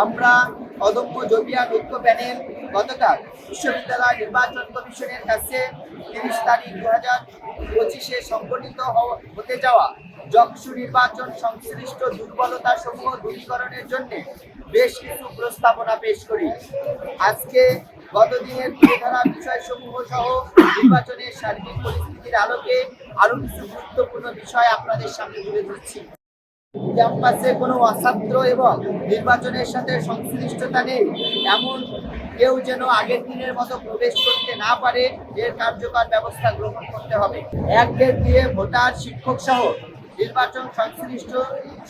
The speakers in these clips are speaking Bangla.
আমরা অদম্য জবিয়ান ঐক্য প্যানেল গতকাল বিশ্ববিদ্যালয় নির্বাচন কমিশনের কাছে 30 তারিখ 2025 সংগঠিত হতে যাওয়া যক্ষু নির্বাচন সংশ্লিষ্ট দুর্বলতা সমূহ দূরীকরণের জন্য বেশ কিছু প্রস্তাবনা পেশ করি। আজকে গতদিনের তুলে ধরা বিষয়সমূহ সহ নির্বাচনের সার্বিক পরিস্থিতির আলোকে আরো কিছু গুরুত্বপূর্ণ বিষয় আপনাদের সামনে তুলে ধরছি। ক্যাম্পাসে কোনো অছাত্র এবং নির্বাচনের সাথে সংশ্লিষ্টতা নেই এমন কেউ যেন আগের দিনের মতো প্রবেশ করতে না পারে, এর কার্যকর ব্যবস্থা গ্রহণ করতে হবে। এক গেট দিয়ে ভোটার, শিক্ষক সহ নির্বাচন সংশ্লিষ্ট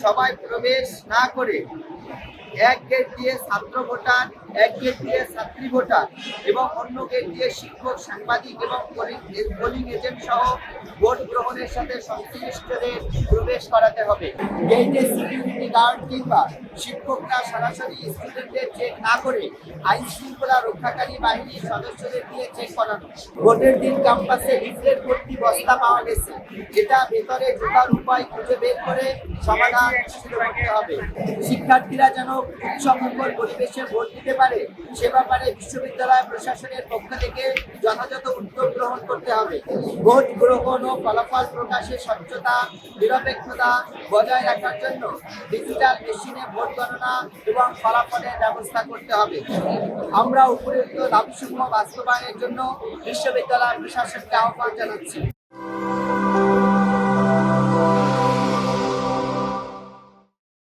সবাই প্রবেশ না করে এক গেট দিয়ে ছাত্র ভোটার, এক গেট দিয়ে ছাত্রী ভোটার এবং অন্য গেট দিয়ে শিক্ষক, সাংবাদিক এবং পোলিং এজেন্ট সহ ভোট গ্রহণের সাথে সংশ্লিষ্টদের প্রবেশ করাতে হবে। গেটে সিকিউরিটি গার্ড কিংবা শিক্ষকরা সরাসরি স্টুডেন্টদের চেক না করে আইন শৃঙ্খলা রক্ষাকারী বাহিনীর সদস্যদের দিয়ে চেক করানো। ভোটের দিন ক্যাম্পাসে লিফলেট ভর্তি বস্তা পাওয়া গেছে, যেটা ভেতরে ঢোকার উপায় খুঁজে বের করে সমাধান করতে হবে। শিক্ষার্থীরা যেন উৎসবমুখর পরিবেশে ভোট দিতে পারে সে ব্যাপারে বিশ্ববিদ্যালয় প্রশাসনের পক্ষ থেকে যথাযথ উদ্যোগ গ্রহণ করতে হবে। ভোট গ্রহণ ও ফলাফল প্রকাশে স্বচ্ছতা, নিরপেক্ষতা বজায় রাখার জন্য ডিজিটাল মেশিনে ভোট গণনা এবং ফলাফলের ব্যবস্থা করতে হবে। আমরা উপরোক্ত দাবিসমূহ বাস্তবায়নের জন্য বিশ্ববিদ্যালয় প্রশাসনকে আহ্বান জানাচ্ছি।